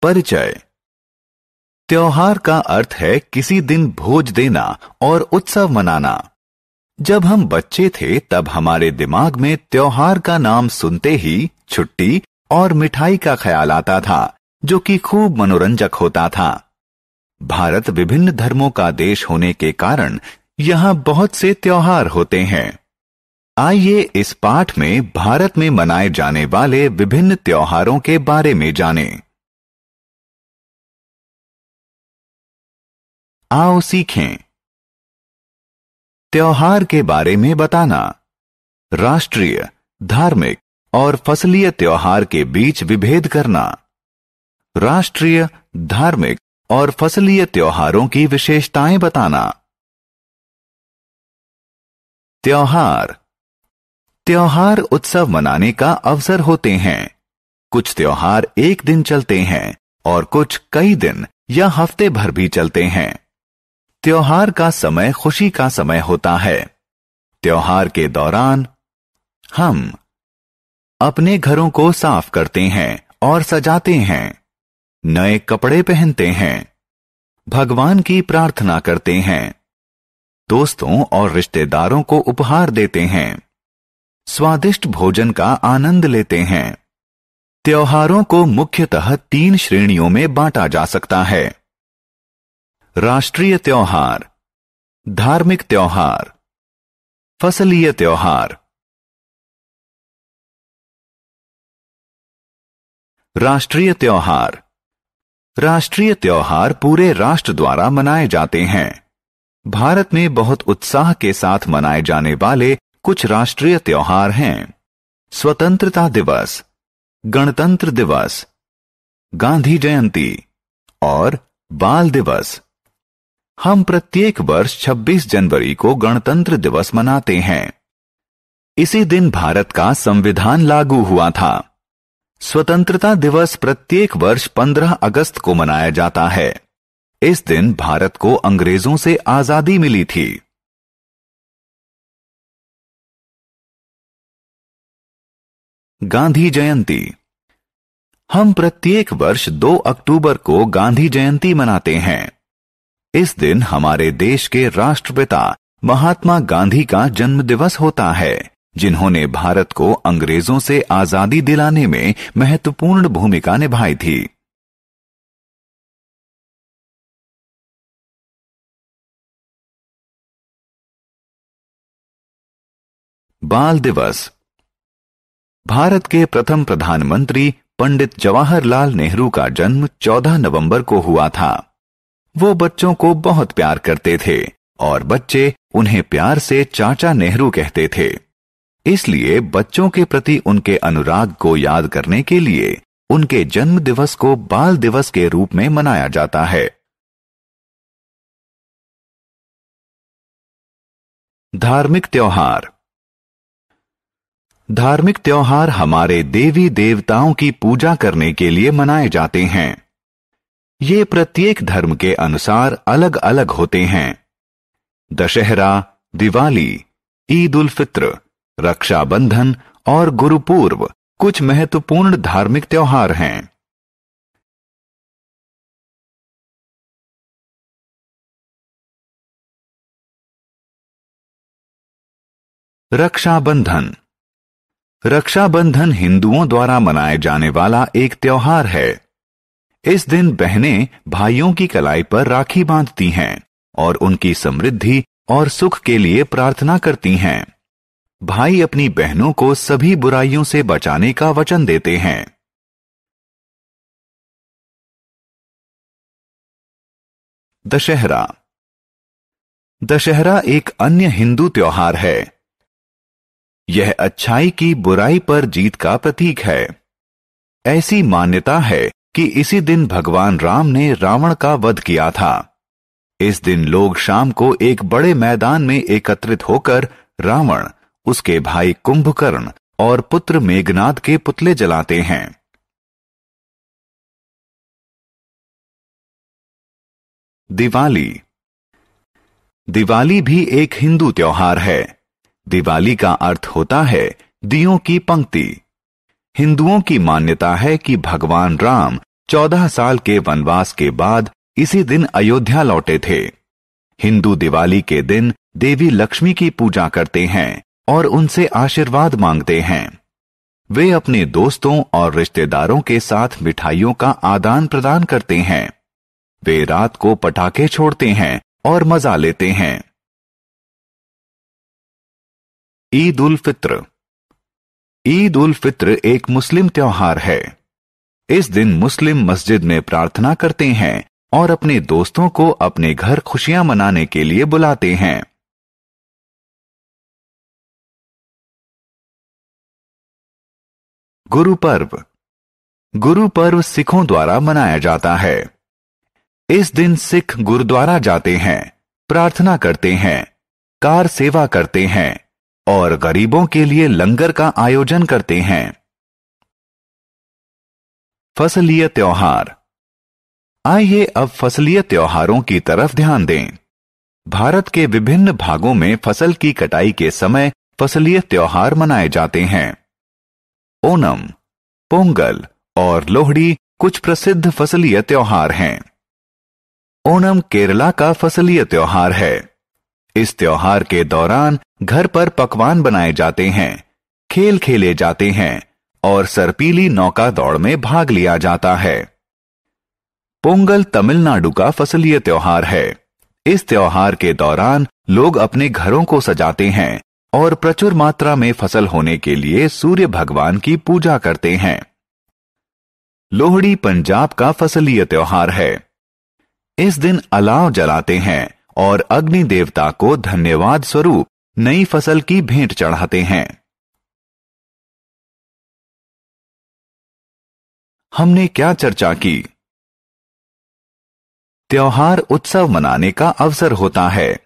परिचय। त्योहार का अर्थ है किसी दिन भोज देना और उत्सव मनाना। जब हम बच्चे थे तब हमारे दिमाग में त्योहार का नाम सुनते ही छुट्टी और मिठाई का ख्याल आता था, जो कि खूब मनोरंजक होता था। भारत विभिन्न धर्मों का देश होने के कारण यहाँ बहुत से त्योहार होते हैं। आइए इस पाठ में भारत में मनाए जाने वाले विभिन्न त्योहारों के बारे में जानें। आओ सीखें। त्योहार के बारे में बताना। राष्ट्रीय, धार्मिक और फसलीय त्योहार के बीच विभेद करना। राष्ट्रीय, धार्मिक और फसलीय त्योहारों की विशेषताएं बताना। त्योहार। त्योहार उत्सव मनाने का अवसर होते हैं। कुछ त्योहार एक दिन चलते हैं और कुछ कई दिन या हफ्ते भर भी चलते हैं। त्योहार का समय खुशी का समय होता है। त्योहार के दौरान हम अपने घरों को साफ करते हैं और सजाते हैं, नए कपड़े पहनते हैं, भगवान की प्रार्थना करते हैं, दोस्तों और रिश्तेदारों को उपहार देते हैं, स्वादिष्ट भोजन का आनंद लेते हैं। त्योहारों को मुख्यतः 3 श्रेणियों में बांटा जा सकता है। राष्ट्रीय त्योहार, धार्मिक त्योहार, फसलीय त्योहार। राष्ट्रीय त्योहार। राष्ट्रीय त्योहार पूरे राष्ट्र द्वारा मनाए जाते हैं। भारत में बहुत उत्साह के साथ मनाए जाने वाले कुछ राष्ट्रीय त्योहार हैं। स्वतंत्रता दिवस, गणतंत्र दिवस, गांधी जयंती और बाल दिवस। हम प्रत्येक वर्ष 26 जनवरी को गणतंत्र दिवस मनाते हैं। इसी दिन भारत का संविधान लागू हुआ था। स्वतंत्रता दिवस प्रत्येक वर्ष 15 अगस्त को मनाया जाता है। इस दिन भारत को अंग्रेजों से आजादी मिली थी। गांधी जयंती। हम प्रत्येक वर्ष 2 अक्टूबर को गांधी जयंती मनाते हैं। इस दिन हमारे देश के राष्ट्रपिता महात्मा गांधी का जन्म दिवस होता है, जिन्होंने भारत को अंग्रेजों से आजादी दिलाने में महत्वपूर्ण भूमिका निभाई थी। बाल दिवस। भारत के प्रथम प्रधानमंत्री पंडित जवाहरलाल नेहरू का जन्म 14 नवंबर को हुआ था। वो बच्चों को बहुत प्यार करते थे और बच्चे उन्हें प्यार से चाचा नेहरू कहते थे। इसलिए बच्चों के प्रति उनके अनुराग को याद करने के लिए उनके जन्म दिवस को बाल दिवस के रूप में मनाया जाता है। धार्मिक त्योहार। धार्मिक त्योहार हमारे देवी देवताओं की पूजा करने के लिए मनाए जाते हैं। ये प्रत्येक धर्म के अनुसार अलग अलग होते हैं। दशहरा, दिवाली, ईद उल फित्र, रक्षाबंधन और गुरुपूर्व कुछ महत्वपूर्ण धार्मिक त्योहार हैं। रक्षाबंधन। रक्षाबंधन हिंदुओं द्वारा मनाए जाने वाला एक त्योहार है। इस दिन बहनें भाइयों की कलाई पर राखी बांधती हैं और उनकी समृद्धि और सुख के लिए प्रार्थना करती हैं। भाई अपनी बहनों को सभी बुराइयों से बचाने का वचन देते हैं। दशहरा। दशहरा एक अन्य हिंदू त्योहार है। यह अच्छाई की बुराई पर जीत का प्रतीक है। ऐसी मान्यता है कि इसी दिन भगवान राम ने रावण का वध किया था। इस दिन लोग शाम को एक बड़े मैदान में एकत्रित होकर रावण, उसके भाई कुंभकर्ण और पुत्र मेघनाद के पुतले जलाते हैं। दिवाली। दिवाली भी एक हिंदू त्योहार है। दिवाली का अर्थ होता है दियों की पंक्ति। हिंदुओं की मान्यता है कि भगवान राम 14 साल के वनवास के बाद इसी दिन अयोध्या लौटे थे। हिंदू दिवाली के दिन देवी लक्ष्मी की पूजा करते हैं और उनसे आशीर्वाद मांगते हैं। वे अपने दोस्तों और रिश्तेदारों के साथ मिठाइयों का आदान प्रदान करते हैं। वे रात को पटाखे छोड़ते हैं और मजा लेते हैं। ईद उल फित्र। ईद उल फित्र एक मुस्लिम त्योहार है। इस दिन मुस्लिम मस्जिद में प्रार्थना करते हैं और अपने दोस्तों को अपने घर खुशियां मनाने के लिए बुलाते हैं। गुरु पर्व। गुरु पर्व सिखों द्वारा मनाया जाता है। इस दिन सिख गुरुद्वारा जाते हैं, प्रार्थना करते हैं, कार सेवा करते हैं और गरीबों के लिए लंगर का आयोजन करते हैं। फसलीय त्योहार। आइए अब फसलीय त्योहारों की तरफ ध्यान दें। भारत के विभिन्न भागों में फसल की कटाई के समय फसलीय त्योहार मनाए जाते हैं। ओणम, पोंगल और लोहड़ी कुछ प्रसिद्ध फसलीय त्योहार हैं। ओणम केरला का फसलीय त्योहार है। इस त्योहार के दौरान घर पर पकवान बनाए जाते हैं, खेल खेले जाते हैं और सरपीली नौका दौड़ में भाग लिया जाता है। पोंगल तमिलनाडु का फसलीय त्योहार है। इस त्योहार के दौरान लोग अपने घरों को सजाते हैं और प्रचुर मात्रा में फसल होने के लिए सूर्य भगवान की पूजा करते हैं। लोहड़ी पंजाब का फसलीय त्योहार है। इस दिन अलाव जलाते हैं और अग्नि देवता को धन्यवाद स्वरूप नई फसल की भेंट चढ़ाते हैं। हमने क्या चर्चा की? त्योहार उत्सव मनाने का अवसर होता है।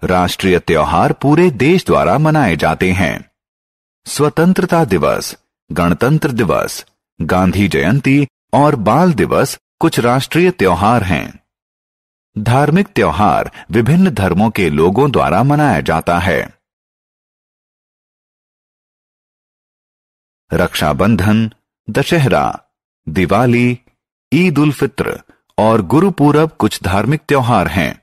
राष्ट्रीय त्योहार पूरे देश द्वारा मनाए जाते हैं। स्वतंत्रता दिवस, गणतंत्र दिवस, गांधी जयंती और बाल दिवस कुछ राष्ट्रीय त्योहार हैं। धार्मिक त्योहार विभिन्न धर्मों के लोगों द्वारा मनाया जाता है। रक्षाबंधन, दशहरा, दिवाली, ईद उल फित्र और गुरुपूरब कुछ धार्मिक त्योहार हैं।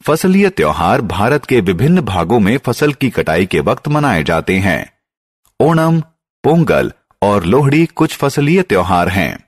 फसलीय त्योहार भारत के विभिन्न भागों में फसल की कटाई के वक्त मनाए जाते हैं। ओणम, पोंगल और लोहड़ी कुछ फसलीय त्योहार हैं।